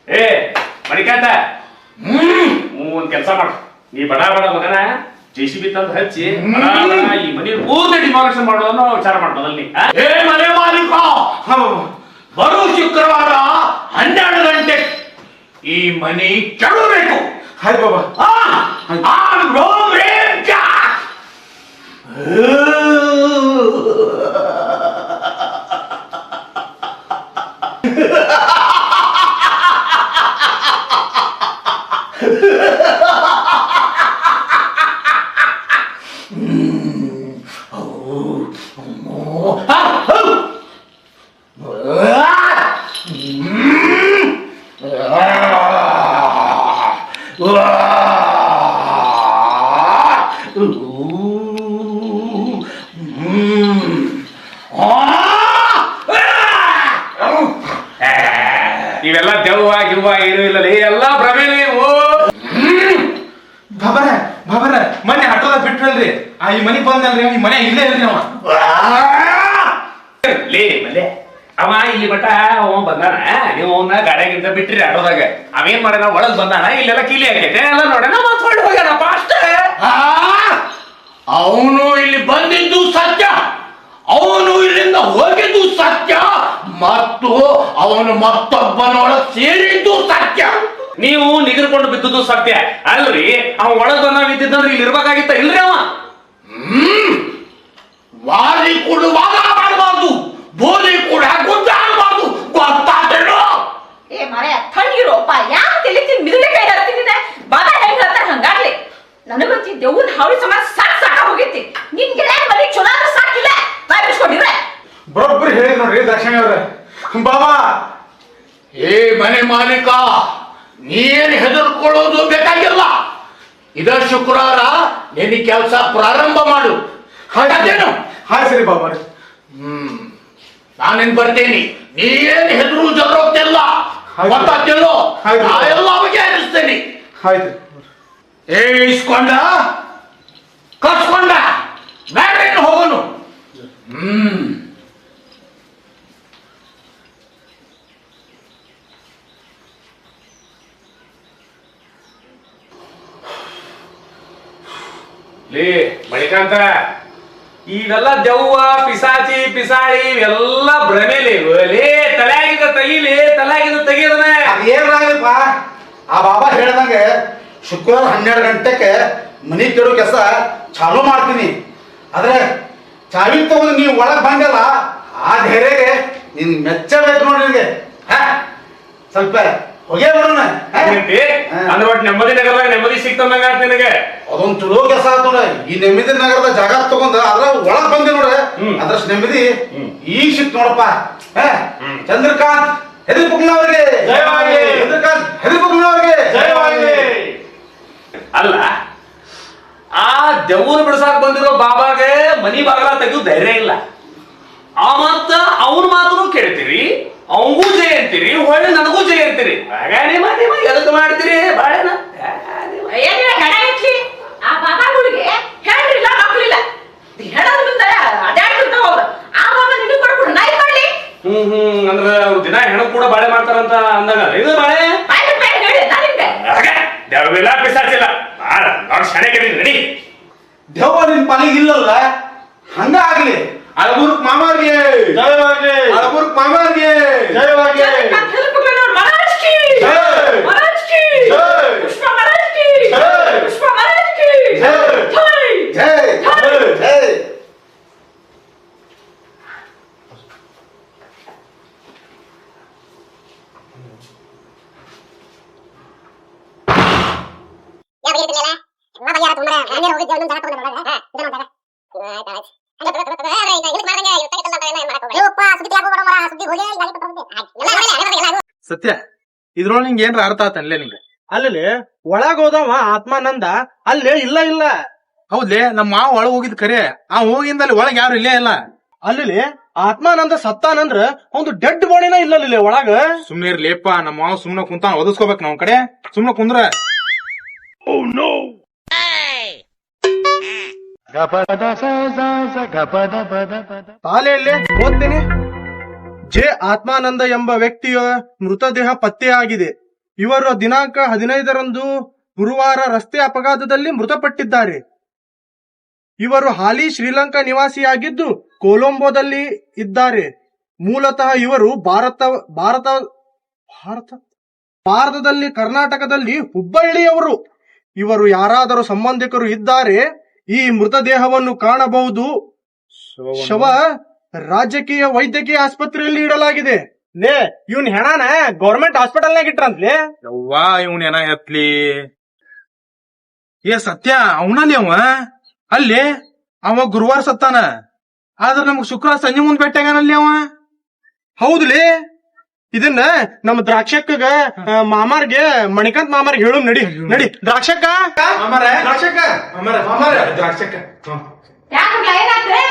ಏ ಮಣಿಕಾಂತ ಒಂದ್ ಕೆಲಸ ಮಾಡ, ನೀ ಬಡ ಬಡ ಮಗನ JCB ತಂದು ಹಚ್ಚಿ ಈ ಮನಿ ಪೂರ್ತಿ ಡಿಮಾಲಿಷನ್ ಮಾಡೋದನ್ನ ವಿಚಾರ ಮಾಡ್ಬೋದಲ್ಲಿ. ಏ ಮನೆ ಮಾಲೀಕ, ಬರೋ ಶುಕ್ರವಾರ 12 ಗಂಟೆ ಈ ಮನಿ ಕೆಡಬೇಕು. ಹಾಯ್ ಬಾಬಾ. ಇವೆಲ್ಲ ದೆವ್ವ ಗಿವ್ವ ಏನು ಇಲ್ಲ, ಎಲ್ಲ ಭ್ರಮೆ. ಬಾಬರ ಮೊನ್ನೆ ಆಟೋದ ಬಿಟ್ರಲ್ರಿ, ಈ ಮನಿ ಬಂದಲ್ರಿ, ಈ ಮನೆ ಇಲ್ಲೇ ಇಲ್ರಿ ಅವ. ಲೇ ಮಲ್ಲೆ, ಅವ ಇಲ್ಲಿ ಮಠ ಅವ ಬಂದಾನ, ನೀವು ಅವನ್ನ ಗಾಡಿಯಾಗಿಂದ ಬಿಟ್ರಿ ಆಟೋದಾಗ. ಅವೇನ್ ಮಾಡ್ಯಾನ, ಒಳಗ್ ಬಂದಾನ, ಇಲ್ಲೆಲ್ಲ ಕೀಲಿ ಆಗೈತೆ ಎಲ್ಲ ನೋಡೋಣ, ಮಾತಾಡಿ ಹೋಗ್ಯಾನಪ್ಪ ಅಷ್ಟೇ. ಅವನು ಇಲ್ಲಿ ಬಂದಿದ್ದು ಸತ್ಯ, ಅವನು ಇಲ್ಲಿಂದ ಹೋಗಿದ್ದು ಸತ್ಯ, ಮತ್ತು ಅವನು ಮತ್ತೊಬ್ಬನೊಳ ಸೇರಿದ್ದು ಸತ್ಯ. ನೀವು ನಿಗರ್ಕೊಂಡು ಬಿದ್ದದ್ದು ಸತ್ಯ ಅಲ್ರಿ. ಅವ ಒಳಗ್ ಬಂದ ಬಿದ್ದಿದ್ದಂದ್ರೆ ಇಲ್ಲಿ ಇರ್ಬೇಕಾಗಿತ್ತ ಇಲ್ರಿ ಅವ. ವಾದಿ ಕೂಡ ವಾದ ಮಾಡಬಾರ್ದು, ಬೋಧಿ ಕೂಡ ಗುಡ್ಡ ಆಗಬಾರ್ದು, ಗೊತ್ತಾದೇನೋ? ಏ ಮರೆ ಥಂಡಿರೋಪ್ಪ, ಯಾಕೆ ತಿಳಿತೀನಿ ಮಿದುಳೆ ಕೈ ಹತ್ತಿನ ಬಾದ ಹೆಂಗ್ ಹೇಳ್ತಾರ ಹಂಗಾಗ್ಲಿ. ನನಗಂತಿ ದೇವ್ನ ಹಾವಿ ಸಮಾಜ ಸಾಕ ಹೋಗೈತಿ. ನಿನ್ಗೆ ಮನೆ ಚಲೋ ಆದ್ರೆ ಸಾಕಿಲ್ಲ, ಬಾಯ್ ಬಿಡ್ಸ್ಕೊಂಡಿವ್ರೆ. ಬರೋಬ್ಬರಿ ಹೇಳಿ ನೋಡ್ರಿ ದರ್ಶನ ಅವ್ರ. ಬಾಬಾ, ಏ ಮನೆ ಮಾಲೀಕ, ನೀನ್ ಹೆದರ್ಕೊಳ್ಳೋದು ಬೇಕಾಗಿಲ್ಲ. ಇದ ಶುಕ್ರವಾರ ನಿನ್ನ ಕೆಲಸ ಪ್ರಾರಂಭ ಮಾಡು. ಹಾಗಾದೇನು? ಹಾಯ್ ಸರಿ ಬಾಬಾ. ನಾನೇನ್ ಬರ್ತೇನೆ, ನೀನ್ ಹೆದರು ಜರೋಗ್ತಿಲ್ಲ, ಗೊತ್ತಾಗ್ತಿಲ್ಲೋ? ನಾ ಎಲ್ಲ ಬಗೆಹರಿಸ್ತೇನೆ. ಆಯ್ತು. ಏ ಇಸ್ಕೊಂಡ ಕಸ್ಕೊಂಡ ಬ್ಯಾಡ್ರೇನು ಹೋಗೋನು. ಲೇ ಮಣಿಕಾಂತ, ಇವೆಲ್ಲ ದೆವ್ವ ಪಿಸಾಚಿ ಪಿಸಾಳಿ ಇವೆಲ್ಲ ಭ್ರಮೇಲಿ. ಲೇ ತಲೆಯಾಗಿದ್ದ ತೆಗಿಲಿ, ತಲೆಯಾಗಿದ್ದ ತೆಗಿಯೋದನ್ನ. ಅದೇನಾಗಪ್ಪ, ಆ ಬಾಬಾ ಹೇಳ್ದಂಗೆ ಶುಕ್ರವಾರ 12 ಗಂಟೆಗೆ ಮನಿ ಕೆಡೋ ಕೆಲಸ ಚಾಲೂ ಮಾಡ್ತೀನಿ. ಆದ್ರೆ ಚಾವಿ ತಗೊಂಡು ನೀವು ಒಳಗ್ ಬಂದಲ್ಲ, ಆ ಧೈರ್ಯಗೆ ನಿನ್ ಮೆಚ್ಚಬೇಕು ನೋಡಿ. ನಿನ್ಗೆ ಸ್ವಲ್ಪ ಹೊಗೆ ಬರೋಣ. ಅಂದ್ರೆ ಒಟ್ಟು ನೆಮ್ಮದಿ ನಗರದಾಗ ನೆಮ್ಮದಿ ಸಿಕ್ತಂದಂಗ ನಿನಗೆ. ಅದೊಂದು ಚಲೋ ಕೆಲಸ ಆಯ್ತು ನೋಡ. ಈ ನೆಮ್ಮದಿ ನಗರದ ಜಾಗ ತಗೊಂಡ ಅದ್ರ ಒಳಗ್ ಬಂದೆ ನೋಡ, ಅದ್ರಷ್ಟು ನೆಮ್ಮದಿ ಈಗ ಸಿಕ್ತು ನೋಡಪ್ಪ. ಚಂದ್ರಕಾಂತ್ ಹೆದಿಪುಗ್ನವ್ರಿಗೆ ಜಯವಾಗಲಿ. ಚಂದ್ರಕಾಂತ್ ಹೆದಿಪುಗ್ನವ್ರಿಗೆ ಜಯವಾಗಲಿ. ಅಲ್ಲ, ಆ ದೆವ್ವನ ಬಿಡ್ಸಾಕ್ ಬಂದಿರೋ ಬಾಬಾಗೆ ಮನಿ ಬಾಗಲ ತೆಗೆದು ಧೈರ್ಯ ಇಲ್ಲ. ಆ ಮತ್ತ ಅವನ ಮಾತನ್ನು ಕೇಳ್ತೀರಿ, ಅವಂಗೂ ಜಯ ಅಂತೀರಿ, ಹೊಳ್ಳಿ ನನಗೂ ಜಯ ಅಂತೀರಿ. ಎದಕ್ ಮಾಡ್ತೀರಿ ಬಾಳೆನ? ಆ ಬಾಬಾಗಳಿಗೆ ಹೇಳ್ರಿಲ್ಲ ಮಕ್ಕಳಿಲ್ಲ, ಹೇಳೋದ್ರಿಂದ ಅಡ್ಯಾಡ್ತಿರ್ತಾವ ಅವ್ರು. ಆ ಬಾಬಾ ನಿನಗೆ ಕೊಡ್ಬಿಡು, ನಾ ಏನ್ ಮಾಡ್ಲಿ? ಅಂದ್ರೆ ಅವ್ರು ದಿನ ಹೆಣ ಕೂಡ ಬಾಳೆ ಮಾಡ್ತಾರಂತ ಅಂದಾಗ ಇದು ಬಾಳೆ ಹೇಳಿ ನಿಮ್ಗೆ ದೆವ್ವಿಲ್ಲ ಪಿಸಾಚಿಲ್ಲ. ನೋಡಿ ಶಣೆ ನಡಿ. ದೆವ್ವ ನಿನ್ ಪಾಲಿಗೆ ಇಲ್ಲಲ್ಲ, ಹಂಗ ಆಗ್ಲಿ. ಅಳಬುರ್ಕ್ ಮಾಮಾರ್ಗೆ ಜಯವಾಗಲಿ. ಅಳಬುರ್ಕ್ ಮಾಮಾರ್ಗೆ ಜಯವಾಗಲಿ. ಸತ್ಯ, ಇದ್ರೊಳಗೆ ನಿಂಗೆ ಏನ್ರ ಅರ್ಥ ಆತನ್ಲೇ ನಿಂಗೆ? ಅಲ್ಲಿ ಒಳಗ್ ಹೋದವ ಆತ್ಮಾನಂದ ಅಲ್ಲೇ ಇಲ್ಲ ಇಲ್ಲ. ಹೌದ್ಲೇ, ನಮ್ಮ ಮಾವ ಒಳಗ್ ಹೋಗಿದ್ ಖರೆ, ಆ ಹೋಗಿಂದ ಅಲ್ಲಿ ಒಳಗ್ ಯಾರು ಇಲ್ಲೇ ಇಲ್ಲ. ಅಲ್ಲಿ ಆತ್ಮಾನಂದ ಸತ್ತಾನಂದ್ರ ಒಂದು ಡೆಡ್ ಬಾಡಿನ ಇಲ್ಲ ಒಳಗ. ಸುಮ್ನೆ ಇರ್ಲೇಪ, ನಮ್ಮ ಮಾವ ಸುಮ್ನೆ ಕುಂತಾನ, ಒದಸ್ಕೋಬೇಕು ನಾವ್ ಕಡೆ. ಸುಮ್ನೆ ಕುಂದ್ರ ತಾಲೆಯಲ್ಲಿ ಓದ್ತೀನಿ. ಜೆ ಆತ್ಮಾನಂದ ಎಂಬ ವ್ಯಕ್ತಿಯ ಮೃತದೇಹ ಪತ್ತೆಯಾಗಿದೆ. ಇವರು ದಿನಾಂಕ 15ರಂದು ಗುರುವಾರ ರಸ್ತೆ ಅಪಘಾತದಲ್ಲಿ ಮೃತಪಟ್ಟಿದ್ದಾರೆ. ಇವರು ಹಾಲಿ ಶ್ರೀಲಂಕಾ ನಿವಾಸಿಯಾಗಿದ್ದು ಕೊಲಂಬೋದಲ್ಲಿ ಇದ್ದಾರೆ. ಮೂಲತಃ ಇವರು ಭಾರತದಲ್ಲಿ ಕರ್ನಾಟಕದಲ್ಲಿ ಹುಬ್ಬಳ್ಳಿಯವರು. ಇವರು ಯಾರಾದರೂ ಸಂಬಂಧಿಕರು ಇದ್ದಾರೆ. ಈ ಮೃತದೇಹವನ್ನು ಕಾಣಬಹುದು. ಶವ ರಾಜಕೀಯ ವೈದ್ಯಕೀಯ ಆಸ್ಪತ್ರೆಯಲ್ಲಿ ಇಡಲಾಗಿದೆ. ಲೇ ಇವನ್ ಹೆಣನ ಗೌರ್ಮೆಂಟ್ ಹಾಸ್ಪಿಟಲ್ನಾಗ ಇಟ್ರಂತ್ಲೇ. ಯವ್ವಾ ಇವನ್ ಏನ ಎತ್ಲಿ ಏ ಸತ್ಯ ಅವನಲ್ಲಿ ಅಲ್ಲಿ ಅವ ಗುರುವಾರ ಸತ್ತಾನ. ಆದ್ರ ನಮಗ್ ಶುಕ್ರವಾರ ಸಂಜೆ ಮುಂದ್ ಭೇಟಿಯಾಗನಲ್ಲಿ ಅವ. ಹೌದ್ಲೇ, ಇದನ್ನ ನಮ್ಮ ದ್ರಾಕ್ಷಕ್ಕ ಮಾಮಾರ್ಗೆ ಮಣಿಕಾಂತ್ ಮಾಮಾರ್ಗೆ ಹೇಳು. ನಡಿ ನಡಿ ದ್ರಾಕ್ಷಕ್ಕ ದ್ರಾಕ್ಷಕ್ಕ ಯಾಕಂದ್ರೆ ಏನಾದ್ರೆ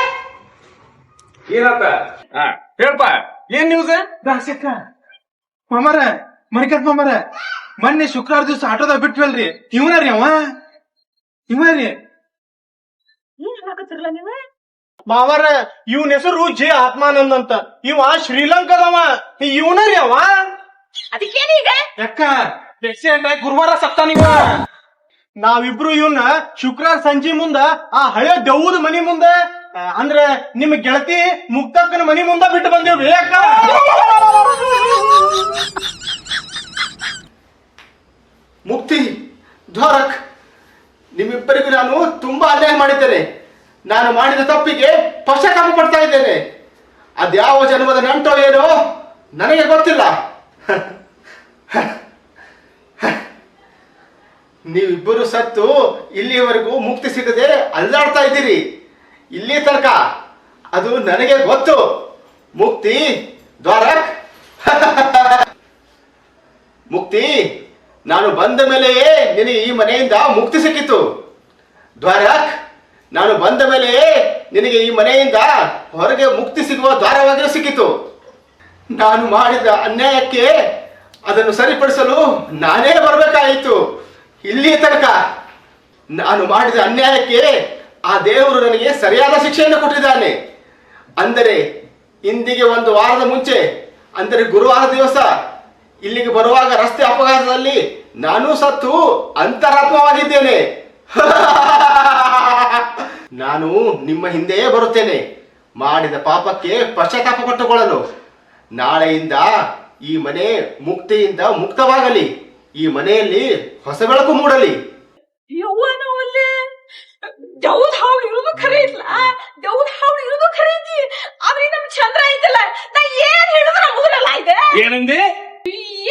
ಏನಂತ ಹೇಳ್ಪ. ಏನ್ ನ್ಯೂಸ್? ದ್ರಾಕ್ಷಕ್ಕ ಮಾಮಾರ ಮಣಿಕಾಂತ್ ಮಾಮಾರ ಮೊನ್ನೆ ಶುಕ್ರವಾರ ದಿವಸ ಆಟೋದಾಗ ಬಿಟ್ವಲ್ರಿ. ಇವನರಿ ಇವರಿ ಏನ್ ಹೇಳಕತ್ತಿರಲ್ಲ ನೀವು? ಮಾವಾರ ಇವನ್ ಹೆಸರು ಜೆ ಆತ್ಮಾನಂದ್ ಅಂತ. ಇವ ಶ್ರೀಲಂಕಾದವ. ಇವನರಿ ಅವ. ಅದಕ್ಕೇನೀಗ? ಯಾಕ ಆಕ್ಸಿಡೆಂಟ್ ಆಗಿ ಗುರುವಾರ ಸತ್ತಾನಿವ. ನಾವಿಬ್ರು ಇವನ್ನ ಶುಕ್ರವಾರ ಸಂಜೆ ಮುಂದ ಆ ಹಳೆ ದೆವ್ವದ ಮನಿ ಮುಂದ, ಅಂದ್ರೆ ನಿಮ್ ಗೆಳತಿ ಮುಕ್ತಕ್ಕನ ಮನಿ ಮುಂದ ಬಿಟ್ಟು ಬಂದೇವ್ರಿ. ಯಾಕ ಮುಕ್ತಿ ದ್ವಾರಕ್, ನಿಮ್ಮಿಬ್ಬರಿಗೂ ನಾನು ತುಂಬಾ ಅನ್ಯಾಯ ಮಾಡಿದ್ದೇನೆ. ನಾನು ಮಾಡಿದ ತಪ್ಪಿಗೆ ಪಶ್ಚಾತ್ತಾಪ ಪಡ್ತಾ ಇದ್ದೇನೆ. ಅದ್ಯಾವ ಜನ್ಮದ ನಂಟೋ ಏನೋ ನನಗೆ ಗೊತ್ತಿಲ್ಲ. ನೀವಿಬ್ಬರು ಸತ್ತು ಇಲ್ಲಿಯವರೆಗೂ ಮುಕ್ತಿ ಸಿಗದೆ ಅಲ್ಲಾಡ್ತಾ ಇದ್ದೀರಿ. ಇಲ್ಲಿ ತನಕ ಅದು ನನಗೆ ಗೊತ್ತು. ಮುಕ್ತಿ ದ್ವಾರಕ್, ಮುಕ್ತಿ ನಾನು ಬಂದ ಮೇಲೆಯೇ ನಿನಗೆ ಈ ಮನೆಯಿಂದ ಮುಕ್ತಿ ಸಿಕ್ಕಿತು. ದ್ವಾರಕ್, ನಾನು ಬಂದ ಮೇಲೆಯೇ ನಿನಗೆ ಈ ಮನೆಯಿಂದ ಹೊರಗೆ ಮುಕ್ತಿ ಸಿಗುವ ದ್ವಾರವಾಗಿ ಸಿಕ್ಕಿತು. ನಾನು ಮಾಡಿದ ಅನ್ಯಾಯಕ್ಕೆ ಅದನ್ನು ಸರಿಪಡಿಸಲು ನಾನೇ ಬರಬೇಕಾಯಿತು. ಇಲ್ಲಿ ತನಕ ನಾನು ಮಾಡಿದ ಅನ್ಯಾಯಕ್ಕೆ ಆ ದೇವರು ನನಗೆ ಸರಿಯಾದ ಶಿಕ್ಷೆಯನ್ನು ಕೊಟ್ಟಿದ್ದಾನೆ. ಅಂದರೆ ಇಂದಿಗೆ 1 ವಾರದ ಮುಂಚೆ, ಅಂದರೆ ಗುರುವಾರ ದಿವಸ ಇಲ್ಲಿಗೆ ಬರುವಾಗ ರಸ್ತೆ ಅಪಘಾತದಲ್ಲಿ ನಾನೂ ಸತ್ತು ಅಂತರಾತ್ಮವಾಗಿದ್ದೇನೆ. ನಾನು ನಿಮ್ಮ ಹಿಂದೆಯೇ ಬರುತ್ತೇನೆ, ಮಾಡಿದ ಪಾಪಕ್ಕೆ ಪಶ್ಚಾತ್ತಾಪ ಪಟ್ಟುಕೊಳ್ಳಲು. ನಾಳೆಯಿಂದ ಈ ಮನೆ ಮುಕ್ತಿಯಿಂದ ಮುಕ್ತವಾಗಲಿ, ಈ ಮನೆಯಲ್ಲಿ ಹೊಸ ಬೆಳಕು ಮೂಡಲಿ. ಯವ್ವನವಲ್ಲೇ ದೌದ್ ಹಾವು ಇರೋದು ಖರೆ ಇಲ್ಲ, ದೌದ್ ಹಾವು ಇರೋದು ಖರೆ ಐತಿ. ಆದ್ರೆ ನಮ್ ಚಂದ್ರ ಐತಲ್ಲ, ನಾ ಏನ್ ಹೇಳಿದ್ರು ನಮಗಲ್ಲ ಇದೆ. ಏನಂದಿ?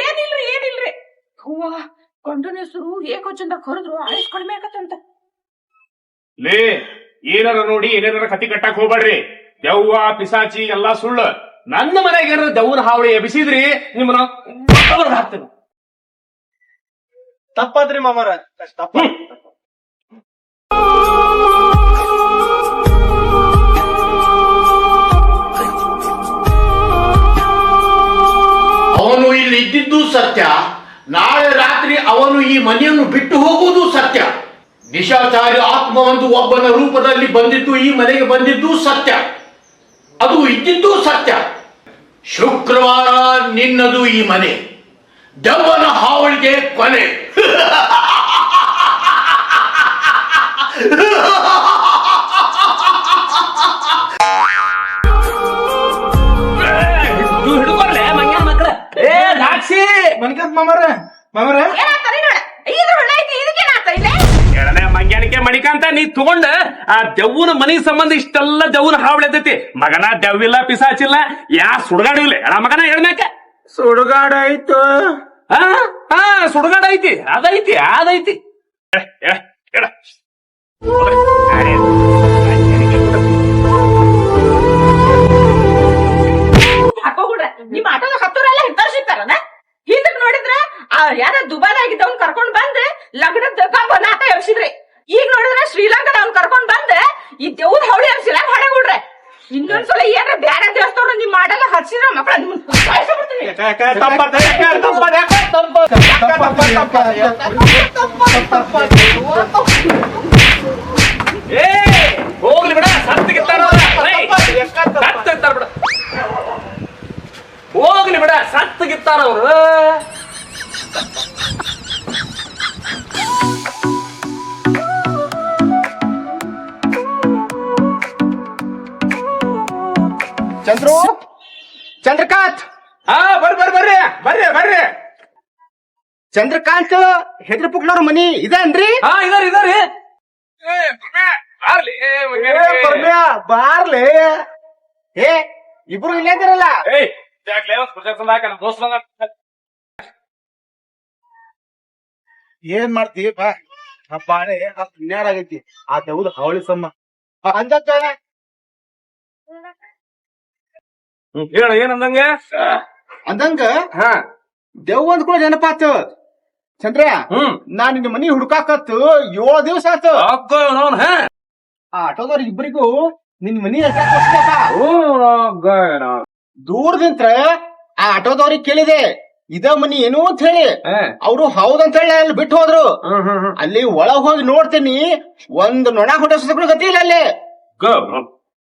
ಏನಿಲ್ರಿ ಹೂವ ಗಂಡನ ಹೆಸರು ಏಕೋಚಂದ ಕರೆದ್ರು ಆಯುಷ್ ಕಡಿಮೆ ಆಗತ್ತಂತ. ಲೇ ಏನಾರ ನೋಡಿ ಏನಾರ ಕತಿ ಕಟ್ಟಕ್ ಹೋಗ್ಬೇಡ್ರಿ. ದೆವ್ವ ಪಿಸಾಚಿ ಎಲ್ಲಾ ಸುಳ್ಳು. ನನ್ನ ಮನೆಗೆ ಏನಾರ ದೆವ್ವನ ಹಾವಳಿ ಎಬಿಸಿದ್ರಿ ನಿಮ್ಮನ್ನ ಹಾಕ್ತೇನೆ. ತಪ್ಪಾದ್ರಿ ಮಾಮಾರ, ತಪ್ಪ. ಅವನು ಇಲ್ಲಿ ಇದ್ದಿದ್ದು ಸತ್ಯ. ನಾಳೆ ರಾತ್ರಿ ಅವನು ಈ ಮನೆಯನ್ನು ಬಿಟ್ಟು ಹೋಗುವುದು ಸತ್ಯ. ನಿಶಾಚಾರಿ ಆತ್ಮವೊಂದು ಒಬ್ಬನ ರೂಪದಲ್ಲಿ ಬಂದಿದ್ದು ಈ ಮನೆಗೆ ಬಂದಿದ್ದು ಸತ್ಯ. ಅದು ಇದ್ದಿದ್ದು ಸತ್ಯ. ಶುಕ್ರವಾರ ನಿನ್ನದು ಈ ಮನೆ. ದೆವ್ವನ ಹಾವಳಿಗೆ ಕೊನೆ. ಹಿಡ್ಕೊಳ್ಲೆ ಮಂಗ್ಯಾನ ಮಕ್ಕಳ. ಏ ದಾಕ್ಷಿ ಮಣಿಕಾಂತ್ ಮಾಮಾರ ಏನಾಗ್ತಾರೆ ನೋಡ, ಇದ್ರ ಹೊಳೆ ಐತಿ, ಇದಕ್ಕೇನಾಗ್ತಾ ಇದೆ? ಹೇಳನೆ ಮಂಗ್ಯಾನಿಕೆ ಮಣಿಕಾಂತ ನೀ ತಗೊಂಡ ಆ ದೆವ್ವನ ಮನಿ ಸಂಬಂಧ ಇಷ್ಟೆಲ್ಲ ದೆವ್ವನ ಹಾವಳಿ ಎತ್ತೈತಿ. ಮಗನ ದೆವ್ವಿಲ್ಲ ಪಿಸಾಚಿಲ್ಲ, ಯಾ ಸುಡುಗಾಡಿಲ್ಲ. ಎಡ ಮಗನ ಹೇಳ್ಬೇಕ ಸುಡುಗಾಡ ಆಯ್ತು. ಸುಡುಗಾಡ ಐತಿ, ಅದೈತಿ ಅದೈತಿ. ಹೇಳ ಹಾಕೋಬಿಡ್ರ ನಿಮ್ ಆಟೋದ ಹತ್ತೂರೆಲ್ಲ ಹಿಂತಾರ ಸಿಗ್ತಾರನ. ಹಿಂದಕ್ ನೋಡಿದ್ರ ಯಾರ ದುಬೈದಾಗಿದ್ದವ್ನ್ ಕರ್ಕೊಂಡ್ ಬಂದ್ ಲಗ್ನದ ಗಬ್ಬನಾತ ಎಬ್ಸಿದ್ರಿ. ಈಗ ನೋಡಿದ್ರ ಶ್ರೀಲಂಕಾದ ಅವ್ನ್ ಕರ್ಕೊಂಡ್ ಬಂದ್ ಈ ದೇವ್ದ ಹೌಳಿ ಎಬ್ಸಿಲ್ಲ ಹೊಡಗ್ಬಿಡ್ರೆ. ಇನ್ನೊಂದ್ಸಲ ಏನ್ರ ಬ್ಯಾರೆ ದೇವಸ್ಥಾನ ನಿಮ್ ಮಾಡಲ್ಲ ಹಚ್ಚಿದ್ರ ಮಕ್ಕಳ ನಿಮ್ಮನ್ನ ಸಾಯಿಸ್ಬಿಡ್ತೀನಿ. ಏ ಹೋಗ್ಲಿ ಬಿಡ, ಸತ್ತಿಗಿತ್ತಾರ ಬಿಡ. ಸಾಕ್ತಿರ್ತಾರ ಅವ್ರು. ಚಂದ್ರು, ಚಂದ್ರಕಾಂತ್, ಹಾ ಬರ್ರಿ ಬರ್ರಿ ಬರ್ರಿ ಬರ್ರಿ ಬರ್ರಿ. ಚಂದ್ರಕಾಂತ್ ಹೆದ್ರ ಪುಕ್ಲವ್ರ ಮನಿ ಇದೇನ್ರಿ? ಹಾ ಇದಾರಿ ಇದಾರಿ. ಬಾರ್ಲಿ ಬಾರ್ಲೆ. ಏ ಇಬ್ರು ಇಲ್ಲೇ ಇದ್ದೀರಲ್ಲ. ಏನ್ ಮಾಡ್ತಿ ಬಾ ಬಾಳೆ ಆಗೈತಿ ಆ ತೆಗೆದು ಹಾವಳಿ ಸಮ್ಮ ಅಂದಂಗ ಹೇಳ ಏನಂದಂಗ. ಅಂದಂಗ ಹಾ ದೇವ್ ಅಂದ್ ಕೂಡ ನೆನಪಾತ. ಚಂದ್ರ, ನಾನ್ ನಿನ್ನ ಮನಿ ಹುಡ್ಕಾಕತ್ತು 7 ದಿವಸ ಆತು. ಹಾ ಆ ಆಟೋದವ್ರ ಇಬ್ಬರಿಗೂ ನಿನ್ ಮನಿ ದೂರದಿಂತ್ರ ಆ ಆಟೋದವ್ರಿಗೆ ಕೇಳಿದೆ ಇದ ಮನಿ ಏನು ಅಂತ ಹೇಳಿ. ಅವ್ರು ಹೌದಂತ ಹೇಳಿ ಅಲ್ಲಿ ಬಿಟ್ಟು ಹೋದ್ರು. ಅಲ್ಲಿ ಒಳಗ್ ಹೋಗಿ ನೋಡ್ತೀನಿ, ಒಂದ್ ನೊಣ ಹೊಡೆಸೋದು ಗತಿ ಇಲ್ಲ ಅಲ್ಲಿ.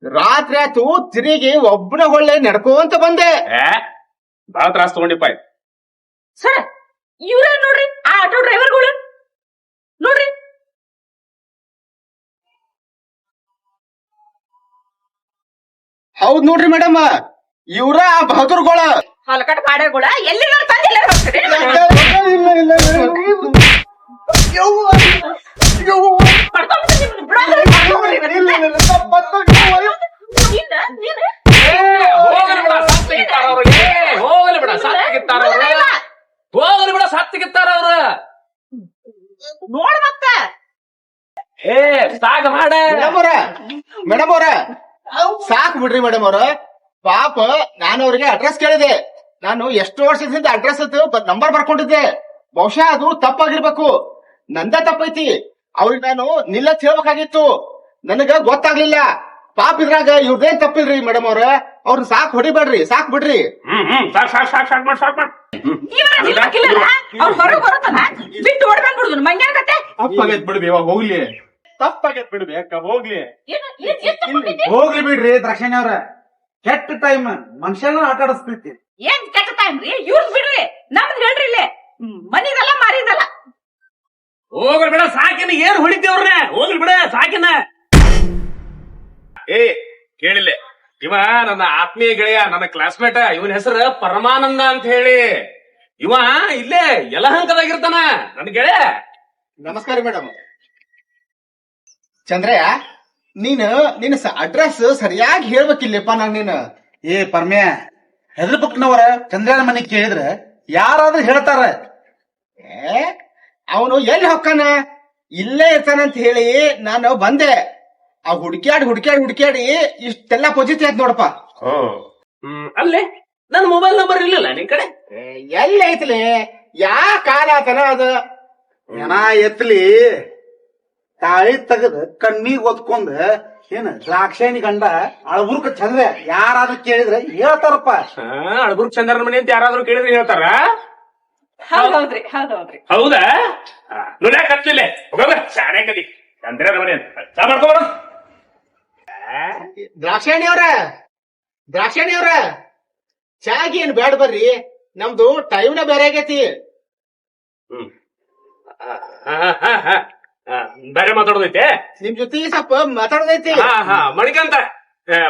ರಾತ್ರಿ ಆಯ್ತು, ತಿರುಗಿ ಒಬ್ಬನ ಹೊಳ್ಳೆ ನಡ್ಕೋಂತ ಬಂದೆ. ಬಾಳ ತ್ರಾಸ್ ತಗೊಂಡಿಪ್ಪ. ಸರ್ ಇವ್ರೇ ನೋಡ್ರಿ ಆ ಆಟೋ ಡ್ರೈವರ್ಗಳು ನೋಡ್ರಿ. ಹೌದ್ ನೋಡ್ರಿ ಮೇಡಮ್, ಇವ್ರ ಆ ಬಹದ್ದೂರ್ಗಳ. ಹೊಲಕಟ್ ಪಾಡೆಗಳ ಎಲ್ಲಿ ತಂದಿಲ್ಲ ಹೋಗಲಿ ಬಿಡ ಸತ್ತಿಗಿತ್ತಾರ ಅವ್ರ. ನೋಡ್ ಮತ್ತ ಸಾಗ ಮಾಡ ಮೇಡಮ್ ಅವ್ರ ಸಾಕ್ ಬಿಡ್ರಿ ಮೇಡಮ್ ಅವ್ರ. ಪಾಪ ನಾನು ಅವ್ರಿಗೆ ಅಡ್ರೆಸ್ ಕೇಳಿದೆ. ನಾನು ಎಷ್ಟು ವರ್ಷದಿಂದ ಅಡ್ರೆಸ್ ನಂಬರ್ ಬರ್ಕೊಂಡಿದ್ದೆ. ಬಹುಶಃ ಅದು ತಪ್ಪಾಗಿರ್ಬೇಕು, ನಂದ ತಪ್ಪೈತಿ. ಅವ್ರಿಗೆ ನಾನು ನಿಲ್ಲತ್ ಹೇಳ್ಬೇಕಾಗಿತ್ತು, ನನಗ ಗೊತ್ತಾಗ್ಲಿಲ್ಲ. ಪಾಪ ಇದ್ರಾಗ ಇವ್ರದೇನ್ ತಪ್ಪಿಲ್ರಿ ಮೇಡಮ್ ಅವ್ರ. ಅವ್ರನ್ನ ಸಾಕ್ ಹೊಡಿಬೇಡ್ರಿ, ಸಾಕ್ ಬಿಡ್ರಿ. ಅವ್ರು ಹೊರಗ್ ಬರುತ್ತಲ್ಲ ಬಿಟ್ಟು ಓಡ್ಕೊಂಡ್ಬಿಡುದು ಮಂಗ್ಯಾಗತ್ತೆ. ತಪ್ಪಾಗೈತ್ ಬಿಡ್ಬಿ, ಇವಾಗ ಹೋಗ್ಲಿ. ತಪ್ಪಾಗೈತ್ ಬಿಡ್ಬಿ ಅಕ್ಕ, ಹೋಗ್ಲಿ ಹೋಗ್ಲಿ ಬಿಡ್ರಿ ದ್ರಾಕ್ಷಾಣಿ ಅವ್ರ. ಕೆಟ್ಟ ಟೈಮ್ ಮನುಷ್ಯನ ಆಟ ಆಡಿಸ್ಬಿಡ್ತಿ. ಏನ್ ಕೆಟ್ಟ ಟೈಮ್ ರೀ ಇವ್ರದ್ ಬಿಡ್ರಿ, ನಮ್ದು ಹೇಳ್ರಿ ಇಲ್ಲೇ ಮನಿದಲ್ಲ ಮಾರಿದಲ್ಲ. ಹೋಗ್ರಿ ಬಿಡ ಸಾಕಿನ ಏನ್ ಹೊಡಿತೇವ್ರನ್ನ. ಹೋಗ್ರಿ ಬಿಡ ಸಾಕಿನ. ಏ ಕೇಳಿಲ್ಲ, ಇವ ನನ್ನ ಆತ್ಮೀಯ ಗೆಳೆಯ, ನನ್ನ ಕ್ಲಾಸ್ಮೇಟ್. ಇವನ್ ಹೆಸರು ಪರಮಾನಂದ ಅಂತ ಹೇಳಿ. ಇವ ಇಲ್ಲೇ ಯಲಹಂಕದಾಗಿರ್ತಾನ ನನ್ ಗೆಳೆಯ. ನಮಸ್ಕಾರ ಮೇಡಮ್. ಚಂದ್ರಯ್ಯ, ನಿನ್ನ ಅಡ್ರೆಸ್ ಸರಿಯಾಗಿ ಹೇಳ್ಬೇಕಿಲ್ಲಪ್ಪ ನಂಗ್ ನೀನು. ಏ ಪರ್ಮ್ಯ, ಹೆದ್ರ ಪಕ್ಕನವರ ಚಂದ್ರನ ಮನೆ ಕೇಳಿದ್ರ ಯಾರಾದ್ರೂ ಹೇಳ್ತಾರ. ಅವನು ಎಲ್ಲಿ ಹೊಕ್ಕಾನ, ಇಲ್ಲೇ ಇರ್ತಾನಂತ ಹೇಳಿ ನಾನು ಬಂದೆ. ಆ ಹುಡುಕ್ಯಾಡಿ ಇಷ್ಟೆಲ್ಲ ಪೊಜಿತಿ ಆಯ್ತು ನೋಡಪ್ಪ. ಅಲ್ಲೇ ನನ್ನ ಮೊಬೈಲ್ ನಂಬರ್ ಇರ್ಲಿಲ್ಲ ನಿನ್ ಕಡೆ. ಎಲ್ಲಿ ಐತ್ಲಿ, ಯಾ ಕಾಲ ಆತನ ಅದು. ಜನ ಎತ್ಲಿ ತಾಳಿ ತೆಗದ್ ಕಣ್ಣಿಗೆ ಒದ್ಕೊಂಡ್ ಏನ ದ್ರಾಕ್ಷಾಣಿ ಗಂಡ ಅಳಬುರ್ಕ ಚಂದ್ರ ಯಾರಾದ್ರೂ ಕೇಳಿದ್ರೆ ಹೇಳ್ತಾರಪ್ಪ. ಅಳಬುರ್ಗ್ ಚಂದ್ರನ ಮನೆ ಅಂತ ಯಾರಾದ್ರೂ ಕೇಳಿದ್ರೆ ಹೇಳ್ತಾರ. ಹೌದೌದ್ರಿ ಹೌದೌದ್ರಿ. ಹೌದಾ? ನುಡ್ಯಾಕ ಹಚ್ಚಿಲ್ಲ ಹೋಗ ಶಾಣೆ ಕದಿ ಚಂದ್ರನ ಮನೆ ಅಂತ ಚಾ ಮಾಡ್ಕೊಬಾರ. ದ್ರಾಕ್ಷಾಣಿ ಅವ್ರ ಚಾಗಿ ಏನ್ ಬ್ಯಾಡ ಬರ್ರಿ, ನಮ್ದು ಟೈಮ್ನ ಬೇರೆ ಆಗೈತಿ. ಬೇರೆ ಮಾತಾಡೋದೈತೆ ನಿಮ್ ಜೊತೆ ಸ್ವಲ್ಪ ಮಾತಾಡೋದೈತಿ. ಮಣಿಕಂತ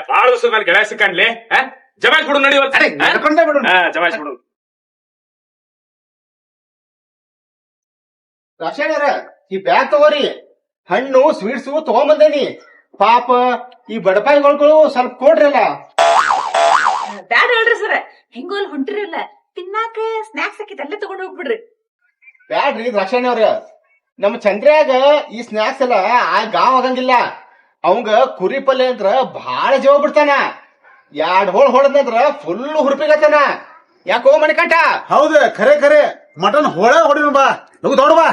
ಬಾಳ ದಿವಸ ಮೇಲೆ ಗೆಳೆಯ ಸಿಕ್ಕನ್ಲಿ. ಜಮಾಯಿಸ್ ಬಿಡು ನಡಿ ನಡ್ಕೊಂಡೇ ಬಿಡು. ಜಮಾಯಿಸ್ ಬಿಡು. ದ್ರಾಕ್ಷಾಣಿ ಅವ್ರ, ಈ ಬ್ಯಾಗ್ ತಗೋರಿ, ಹಣ್ಣು ಸ್ವೀಟ್ಸು ತಗೊಂಬಂದೇನಿ. ಪಾಪ ಈ ಬಡಪಾಯಿಗಳು ಸ್ವಲ್ಪ ಕೊಡ್ರಲ್ಲ. ಬ್ಯಾಡ ಹೇಳ್ರಿ ಸರ್, ಹೆಂಗೋ ಅಲ್ಲಿ ಹೊಂಟಿರಲ್ಲ ತಿನ್ನಾಕ ಸ್ನಾಕ್ಸ್ ಹಾಕಿತ್ ಅಲ್ಲೇ ತಗೊಂಡ್ ಹೋಗ್ಬಿಡ್ರಿ. ಬ್ಯಾಡ್ರಿ ದ್ರಾಕ್ಷಾಣಿ ಅವ್ರ, ನಮ್ಮ ಚಂದ್ರ್ಯಾಗ ಈ ಸ್ನಾಕ್ಸ್ ಎಲ್ಲ ಗಾವ್ ಆಗಂಗಿಲ್ಲ. ಅವಂಗ ಕುರಿ ಪಲ್ಯ ಅಂದ್ರ ಬಾಳ ಜೀವ ಬಿಡ್ತಾನ. 2 ಹೋಳ್ ಹೊಡೆದಂದ್ರ ಫುಲ್ ಹುರುಪಿಗತ್ತಾನ. ಯಾಕೋ ಮಣಿಕಂಠ? ಹೌದ, ಖರೆ ಮಟನ್ ಹೋಳ ಹೊಡಿನ ಬಾ, ಲಗು ದೊಡ್ಡ ಬಾ.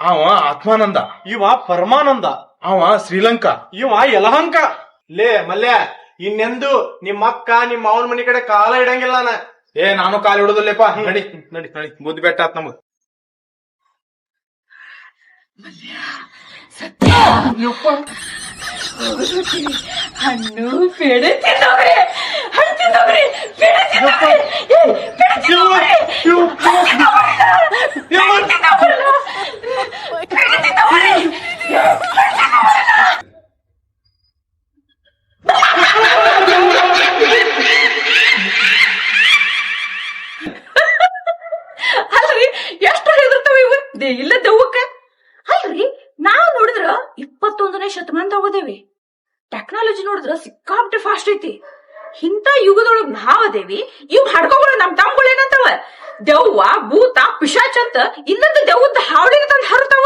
ಅವ ಆತ್ಮಾನಂದ, ಇವ ಪರಮಾನಂದ, ಅವ ಶ್ರೀಲಂಕಾ, ಇವ ಯಲಹಂಕ. ಲೇ ಮಲ್ಯ, ಇನ್ನೆಂದು ನಿಮ್ಮ ಅಕ್ಕ ನಿಮ್ಮ ಅವನ ಮನಿ ಕಡೆ ಕಾಲ ಇಡಂಗಿಲ್ಲ ನಾ. ನಾನು ಕಾಲು ಹಿಡುದಿಲ್ಲಪ್ಪ. ನಡಿ ನಡಿ ನಡಿ, ಬುದ್ಧಿ ಬೆಟ್ಟ ಆತ್ ನಮಗ್. ಹಣ್ಣು ಪೇಡೆ ತಿನ್ನೋಗ್ರಿ, ಹಣ್ಣು ತಿನ್ನೋಗ್ರಿ, ಪೇಡೆ ತಿನ್ನೋಗ್ರಿ, ಏ, ಪೇಡೆ ತಿನ್ನೋಗ್ರಿ, ಪೇಡೆ ತಿನ್ನೋಗ್ರಲ್ಲ, ಪೇಡೆ ತಿನ್ನೋಗ್ರಿ. ಅಲ್ರಿ ಎಷ್ಟು ಹೆದರ್ತಾವ ಇವ ಇಲ್ಲ ದೆವ್ವಕ್ಕ. ಅಲ್ರಿ ನಾವ್ ನೋಡಿದ್ರ 21ನೇ ಶತಮಾನದಾಗ ಹೋದೇವಿ. ಟೆಕ್ನಾಲಜಿ ನೋಡಿದ್ರ ಸಿಕ್ಕಾಪಟ್ಟೆ ಫಾಸ್ಟ್ ಐತಿ. ಇಂಥ ಯುಗದೊಳಗ್ ನಾವ್ ಅದೇವಿ. ಇವ್ ಹಡ್ಕೊಗಳು ನಮ್ ತಮ್ಗಳು ಏನಂತಾವ, ದೆವ್ವ ಭೂತ ಪಿಶಾಚ ಅಂತ ಇನ್ನೊಂದು ದೆವ್ವದ ಹಾವಳಿಗೆ ತಂದು ಹರತಾವ.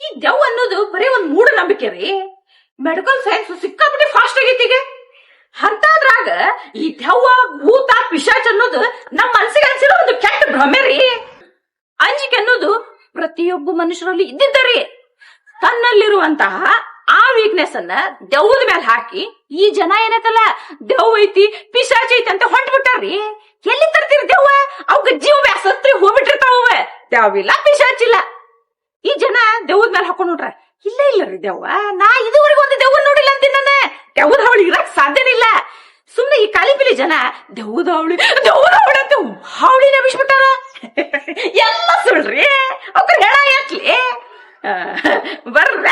ಈ ದೆವ್ವ ಅನ್ನೋದು ಬರೀ ಒಂದ್ ಮೂಢನಂಬಿಕೆ ರೀ. ಮೆಡಿಕಲ್ ಸೈನ್ಸ್ ಸಿಕ್ಕಾಪಟ್ಟೆ ಫಾಸ್ಟ್ ಆಗೈತಿ ಈಗ. ಅಂತದ್ರಾಗ ಈ ದೆವ್ವ ಭೂತ ಪಿಶಾಚ ಅನ್ನೋದು ನಮ್ಮ ಮನಸ್ಸಿಗೆ ಅನ್ಸಿರೋ ಒಂದು ಕೆಟ್ಟ ಭ್ರಮೆ ರೀ. ಅಂಜಿಕೆ ಅನ್ನೋದು ಪ್ರತಿಯೊಬ್ಬ ಮನುಷ್ಯರಲ್ಲಿ ಇದ್ದಿದ್ದರಿ. ತನ್ನಲ್ಲಿರುವಂತಹ ಆ ವೀಕ್ನೆಸ್ ಅನ್ನ ದೆವ್ವದ ಮೇಲೆ ಹಾಕಿ ಈ ಜನ ಏನೈತಲ್ಲ ದೆವ್ವ ಐತಿ ಪಿಶಾಚ ಐತಿ ಅಂತ ಹೊಂಟ್ಬಿಟ್ಟಾರ್ರಿ. ಎಲ್ಲಿ ತರ್ತೀರಿ ದೆವ್ವ? ಅವಕ್ಕೆ ಜೀವ ಬ್ಯಾಸತ್ರಿ ಹೋಗ್ಬಿಟ್ಟಿರ್ತಾವ. ದೆವ್ವಿಲ್ಲ ಪಿಶಾಚಿಲ್ಲ. ಈ ಜನ ದೆವ್ವದ ಮೇಲೆ ಹಾಕೊಂಡ್ ನೋಡ್ರ ಇಲ್ಲ ಇಲ್ಲ ರೀ ದೆವ್ವ, ನಾ ಇದುವರೆಗೂ ಒಂದು ದೆವ್ವ ನೋಡಿಲ್ಲ ಅಂತೀನಿ. ನಾನು ದೆವ್ವದ ಹಾವಳಿ ಇರಕ್ ಸಾಧ್ಯನೇ ಇಲ್ಲ. ಸುಮ್ನೆ ಈ ಕಾಲಿಪಿಲಿ ಜನ ದೆವ್ವದ ಹಾವಳಿ ಅಂತ ಹಾವಳಿ ನಬಿಸ್ಬಿಟ್ಟಾರ. ಎಲ್ಲ ಸುಳ್ರಿ. ಅವ್ರ ಹೇಳ ಎತ್ಲಿ ಬರ್ರ